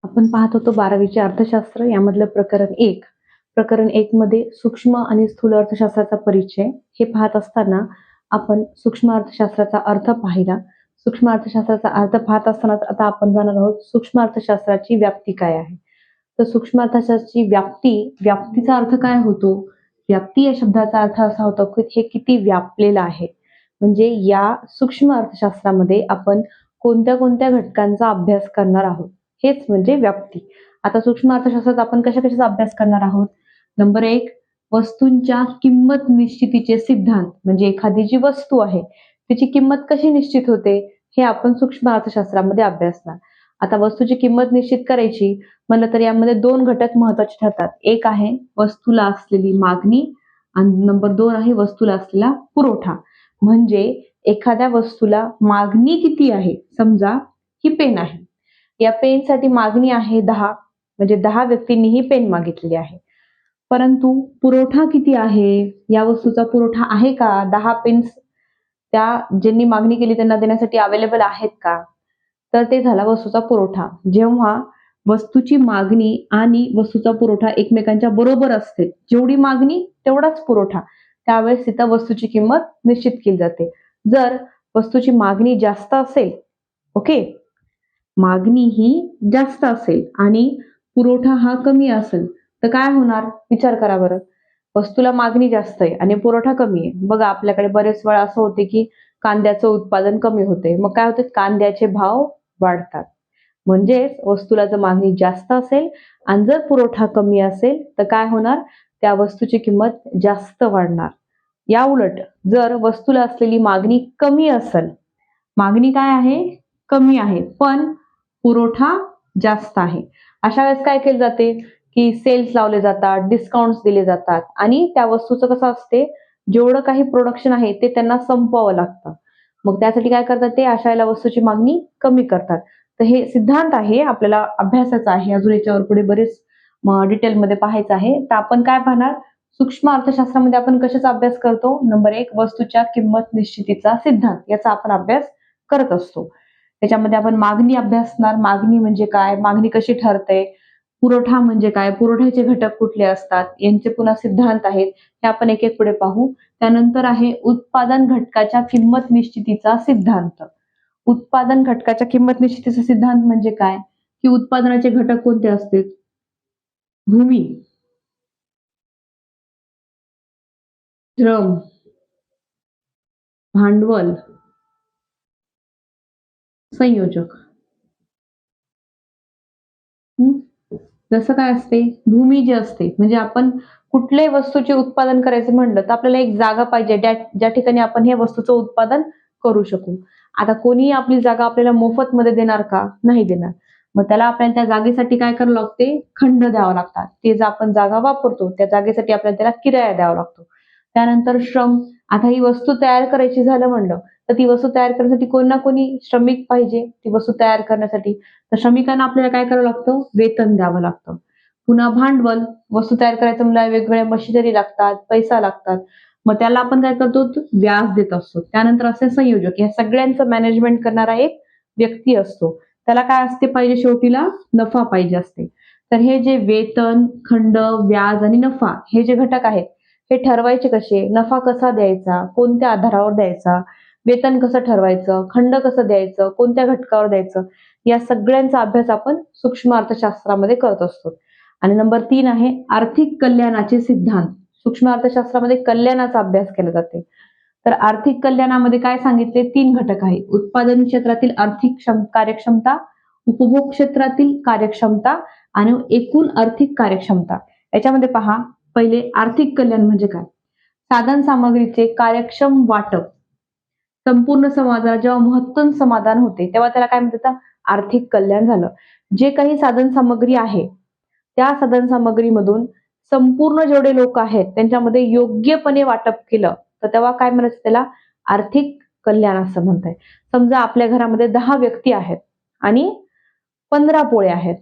आपण पाहत होतो 12वीचे अर्थशास्त्र यामधलं प्रकरण 1 मध्ये सूक्ष्म आणि स्थूल अर्थशास्त्राचा परिचय. हे पाहत असताना आपण सूक्ष्म अर्थशास्त्राचा अर्थ पाहिला. सूक्ष्म अर्थशास्त्राचा अर्थ पाहत असतानाच आता आपण जाणार आहोत सूक्ष्म अर्थशास्त्राची व्याप्ती काय आहे. तर सूक्ष्म अर्थशास्त्राची व्याप्तीचा अर्थ काय होतो? व्याप्ती या शब्दाचा अर्थ असा होतो की हे किती व्यापलेलं आहे. म्हणजे या सूक्ष्म अर्थशास्त्रामध्ये आपण कोणत्या कोणत्या घटकांचा अभ्यास करणार आहोत. हेच म्हणजे व्याप्ती. आता सूक्ष्म अर्थशास्त्रात आपण कशा-कशाचा अभ्यास करणार आहोत? नंबर 1 वस्तूंच्या किंमत निश्चितीचे सिद्धांत म्हणजे एखादी जी वस्तू आहे, तिची किंमत कशी निश्चित होते, हे आपण सूक्ष्म अर्थशास्त्रामध्ये अभ्यासणार. आता वस्तूची किंमत निश्चित करायची म्हणलं तर यामध्ये 2 घटक महत्त्वाचे ठरतात. एक आहे वस्तूला असलेली मागणी आणि नंबर 2 आहे वस्तूला असलेला पुरवठा. म्हणजे एखाद्या वस्तूला मागणी किती आहे? समजा ही पेन आहे. या पेनसाठी मागणी आहे 10 म्हणजे 10 व्यक्तींनी ही पेन मागितलेली आहे. परंतु पुरवठा किती आहे? या वस्तूचा पुरवठा आहे का? 10 पेन्स त्या ज्यांनी मागणी केली त्यांना देण्यासाठी अवेलेबल आहेत का? तर ते झाला वस्तूचा पुरवठा. जेव्हा वस्तूची मागणी आणि वस्तूचा पुरवठा एकमेकांच्या बरोबर असते, जेवढी मागणी तेवढाच पुरवठा, त्यावेळेस तिथं वस्तूची किंमत निश्चित केली जाते. जर वस्तूची मागणी जास्त असेल, ओके, मागणी ही जास्त असेल आणि पुरवठा हा कमी असेल, तर काय होणार? विचार करा बरं. वस्तूला मागणी जास्त आहे आणि पुरवठा कमी आहे. बघा आपल्याकडे बरेच वेळा असं होते, की कांद्याचं उत्पादन कमी होते. मग काय होते? कांद्याचे भाव वाढतात. म्हणजेच वस्तूला जर मागणी जास्त असेल आणि जर पुरवठा कमी असेल, तर काय होणार? त्या वस्तूची किंमत जास्त वाढणार. याउलट जर वस्तूला असलेली मागणी कमी असेल, मागणी काय आहे? कमी आहे. पण पुरवठा जास्त आहे. अशा वेळेस काय केले जाते, की सेल्स लावले जातात, डिस्काउंट्स दिले जातात आणि त्या वस्तूचं कसं असते, जेवढं काही प्रोडक्शन आहे ते त्यांना संपवावं लागतं. मग त्यासाठी काय करतात ते अशा वेळेला वस्तूची मागणी कमी करतात. तर हे सिद्धांत आहे, आपल्याला अभ्यासाचा आहे. अजून याच्यावर पुढे बरेच डिटेलमध्ये पाहायचं आहे. तर आपण काय पाहणार? सूक्ष्म अर्थशास्त्रामध्ये आपण कशाचा अभ्यास करतो? नंबर 1 वस्तूच्या किंमत निश्चितीचा सिद्धांत याचा आपण अभ्यास करत असतो. त्याच्यामध्ये आपण मागणी अभ्यासणार. मागणी म्हणजे काय? मागणी कशी ठरते? पुरवठा म्हणजे काय? पुरवठ्याचे घटक कुठले असतात? यांचे पुन्हा सिद्धांत आहेत. हे आपण एक-एक पुढे पाहू. त्यानंतर आहे उत्पादन घटकाच्या किंमत निश्चितीचा सिद्धांत. उत्पादन घटकाच्या किंमत निश्चितीचा सिद्धांत म्हणजे काय? की उत्पादनाचे घटक कोणते असतील? भूमी, श्रम, भांडवल, संयोजक. हं? जसं काय असते? भूमी जी असते म्हणजे आपण कुठल्याही वस्तूचे उत्पादन करायचं म्हणलं तर आपल्याला एक जागा पाहिजे ज्या ठिकाणी आपण हे वस्तूचं उत्पादन करू शकू. आता कोणीही आपली जागा आपल्याला मोफतमध्ये देणार का? नाही देणार. मग त्याला आपल्याला त्या जागेसाठी काय करावं लागते? खंड द्यावा लागतात. ते जर आपण जागा वापरतो त्या जागेसाठी आपल्याला त्याला किराया द्यावा लागतो. त्यानंतर श्रम. आता ही वस्तू तयार करायची झालं म्हणलं तर ती वस्तू तयार करण्यासाठी कोणी ना कोणी श्रमिक पाहिजे ती वस्तू तयार करण्यासाठी. तर श्रमिकांना आपल्याला काय करावं लागतं? वेतन द्यावं लागतं. पुन्हा भांडवल, वस्तू तयार करायचं म्हणल्यावर वेगवेगळ्या मशिनरी लागतात, पैसा लागतात. मग त्याला आपण काय करतो? व्याज देत असतो. त्यानंतर असे संयोजक, या सगळ्यांचं मॅनेजमेंट करणारा एक व्यक्ती असतो. त्याला काय असते पाहिजे शेवटीला? नफा पाहिजे असते. तर हे जे वेतन, खंड, व्याज आणि नफा हे जे घटक आहेत, हे ठरवायचे कसे? नफा कसा द्यायचा? कोणत्या आधारावर द्यायचा? वेतन कसं ठरवायचं? खंड कसं द्यायचं? कोणत्या घटकावर द्यायचं? या सगळ्यांचा अभ्यास आपण सूक्ष्म अर्थशास्त्रामध्ये करत असतो. आणि नंबर 3 आहे आर्थिक कल्याणाचे सिद्धांत. सूक्ष्म अर्थशास्त्रामध्ये कल्याणाचा अभ्यास केला जाते. तर आर्थिक कल्याणामध्ये काय सांगितले? 3 घटक आहेत. उत्पादन क्षेत्रातील आर्थिक कार्यक्षमता, उपभोग क्षेत्रातील कार्यक्षमता आणि एकूण आर्थिक कार्यक्षमता. याच्यामध्ये पहा, पहिले आर्थिक कल्याण म्हणजे काय? साधन सामग्रीचे कार्यक्षम वाटप. संपूर्ण समाजाला जेव्हा महत्तम समाधान होते, तेव्हा त्याला काय म्हणतात? आर्थिक कल्याण झालं. जे काही साधन सामग्री आहे, त्या साधन सामग्रीमधून संपूर्ण जेवढे लोक आहेत, त्यांच्यामध्ये योग्यपणे वाटप केलं, तर तेव्हा काय म्हणायचं त्याला? आर्थिक कल्याण असं म्हणताय. समजा आपल्या घरामध्ये 10 व्यक्ती आहेत आणि 15 पोळे आहेत.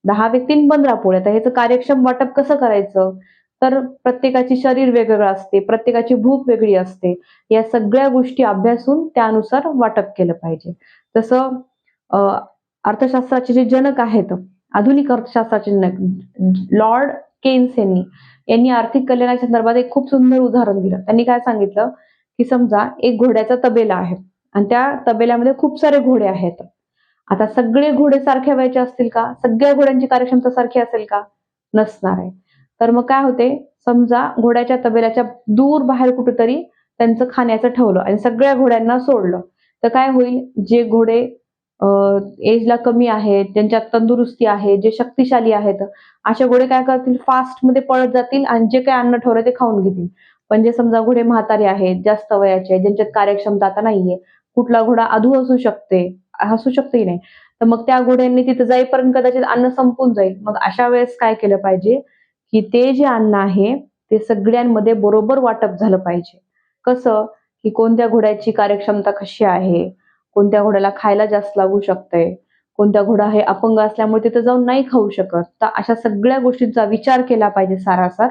10 व्यक्ती आणि 15 पोळे. तर ह्याचं कार्यक्षम वाटप कसं करायचं? तर प्रत्येकाची शरीर वेगवेगळं असते, प्रत्येकाची भूक वेगळी असते. या सगळ्या गोष्टी अभ्यासून त्यानुसार वाटप केलं पाहिजे. तसं अ, अर्थशास्त्राचे जे जनक आहेत, आधुनिक अर्थशास्त्राचे लॉर्ड केन्स यांनी आर्थिक कल्याणाच्या संदर्भात एक खूप सुंदर उदाहरण दिलं. त्यांनी काय सांगितलं, की समजा एक घोड्याचा तबेला आहे आणि त्या तबेल्यामध्ये खूप सारे घोडे आहेत. आता सगळे घोडे सारखे व्हायचे असतील का? सगळ्या घोड्यांची कार्यक्षमता सारखी असेल का? नसणार आहे. तर मग काय होते, समजा घोड्याच्या तबेल्याच्या दूर बाहेर कुठेतरी त्यांचं खाण्याचं ठेवलं आणि सगळ्या घोड्यांना सोडलं. तर काय होईल, जे घोडे एजला कमी आहेत, ज्यांच्यात तंदुरुस्ती आहे, जे शक्तिशाली आहेत, असे घोडे काय करतील फास्टमध्ये पळत जातील आणि जे काही अन्न ठेवलं ते खाऊन घेतील. पण जे समजा घोडे म्हातारे आहेत, जास्त वयाचे आहेत, ज्यांच्यात कार्यक्षमता आता नाहीये, कुठला घोडा अधू असू शकतही नाही. तर मग त्या घोड्यांनी तिथं जाईपर्यंत कदाचित अन्न संपून जाईल. मग अशा वेळेस काय केलं पाहिजे, की ते जे अन्न आहे, ते सगळ्यांमध्ये बरोबर वाटप झालं पाहिजे. कसं, की कोणत्या घोड्याची कार्यक्षमता कशी आहे, कोणत्या घोड्याला खायला जास्त लागू शकतंय, कोणता घोडा हे अपंग असल्यामुळे तिथं जाऊन नाही खाऊ शकत. तर अशा सगळ्या गोष्टींचा विचार केला पाहिजे सारासार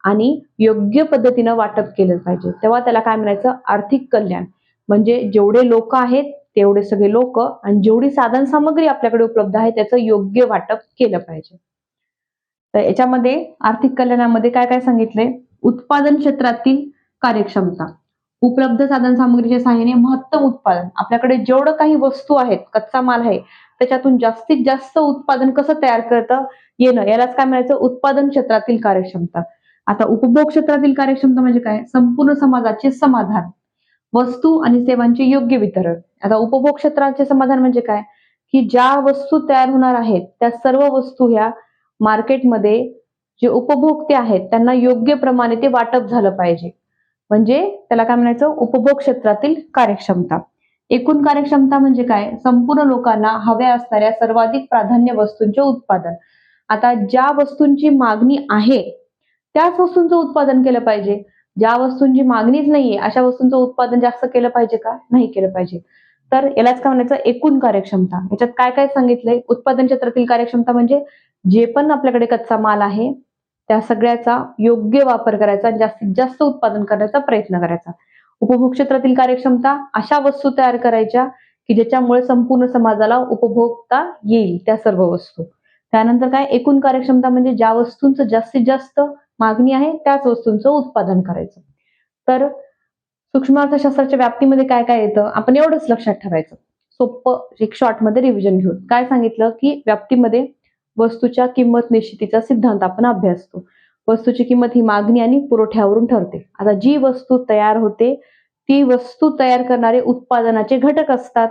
आणि योग्य पद्धतीनं वाटप केलं पाहिजे. तेव्हा त्याला काय म्हणायचं आर्थिक कल्याण. म्हणजे जेवढे लोक आहेत तेवढे सगळे लोक आणि जेवढी साधन सामग्री आपल्याकडे उपलब्ध आहे त्याचं योग्य वाटप केलं पाहिजे. तर याच्यामध्ये आर्थिक कल्याणामध्ये काय काय सांगितलंय? उत्पादन क्षेत्रातील कार्यक्षमता. उपलब्ध साधन सामग्रीच्या सहाय्याने महत्तम उत्पादन. आपल्याकडे जेवढं काही वस्तू आहेत, कच्चा माल आहे, त्याच्यातून जास्तीत जास्त उत्पादन कसं तयार करता येणं, यालाच काय म्हणायचं उत्पादन क्षेत्रातील कार्यक्षमता. आता उपभोग क्षेत्रातील कार्यक्षमता म्हणजे काय? संपूर्ण समाजाचे समाधान. वस्तू आणि सेवांचे योग्य वितरण. आता उपभोग क्षेत्राचे समाधान म्हणजे काय? की ज्या वस्तू तयार होणार आहेत, त्या सर्व वस्तू ह्या मार्केटमध्ये जे उपभोक्ते आहेत, त्यांना योग्य प्रमाणे ते वाटप झालं पाहिजे. म्हणजे त्याला काय म्हणायचं उपभोग क्षेत्रातील कार्यक्षमता. एकूण कार्यक्षमता म्हणजे काय? संपूर्ण लोकांना हव्या असणाऱ्या सर्वाधिक प्राधान्य वस्तूंचे उत्पादन. आता ज्या वस्तूंची मागणी आहे, त्याच वस्तूंचं उत्पादन केलं पाहिजे. ज्या वस्तूंची मागणीच नाहीये, अशा वस्तूंचं उत्पादन जास्त केलं पाहिजे का? नाही केलं पाहिजे. तर यालाच काय म्हणायचं एकूण कार्यक्षमता. याच्यात काय काय सांगितलंय? उत्पादन क्षेत्रातील कार्यक्षमता म्हणजे जे पण आपल्याकडे कच्चा माल आहे, त्या सगळ्याचा योग्य वापर करायचा आणि जास्तीत जास्त उत्पादन करण्याचा प्रयत्न करायचा. उपभोग क्षेत्रातील कार्यक्षमता अशा वस्तू तयार करायच्या की ज्याच्यामुळे संपूर्ण समाजाला उपभोगता येईल त्या सर्व वस्तू. त्यानंतर काय एकूण कार्यक्षमता म्हणजे ज्या वस्तूंचं जास्तीत जास्त मागणी आहे त्याच वस्तूंचं उत्पादन करायचं. तर सूक्ष्म अर्थशास्त्राच्या व्याप्तीमध्ये काय काय येतं आपण एवढंच लक्षात ठेवायचं. सोपं एक शॉर्टमध्ये रिव्हिजन घेऊन काय सांगितलं की व्याप्तीमध्ये वस्तूच्या किंमत निश्चितीचा सिद्धांत आपण अभ्यासतो. वस्तूची किंमत ही मागणी आणि पुरवठ्यावरून ठरते. आता जी वस्तू तयार होते ती वस्तू तयार करणारे उत्पादनाचे घटक असतात.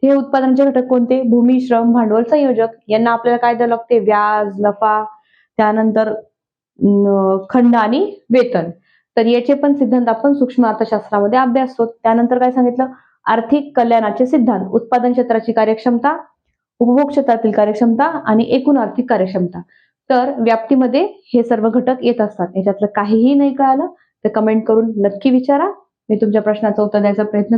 हे उत्पादनाचे घटक कोणते? भूमी, श्रम, भांडवल, संयोजक यांना आपल्याला काय द्यावं लागते? व्याज, नफा, त्यानंतर खंड आणि वेतन. तर याचे पण सिद्धांत आपण सूक्ष्म अर्थशास्त्रामध्ये अभ्यासतो. त्यानंतर काय सांगितलं? आर्थिक कल्याणाचे सिद्धांत. उत्पादन क्षेत्राची कार्यक्षमता, उपभोग क्षेत्रातील कार्यक्षमता आणि एकूण आर्थिक कार्यक्षमता. तर व्याप्तीमध्ये हे सर्व घटक येत असतात. याच्यातलं काहीही नाही कळालं तर कमेंट करून नक्की विचारा. मी तुमच्या प्रश्नाचं उत्तर द्यायचा प्रयत्न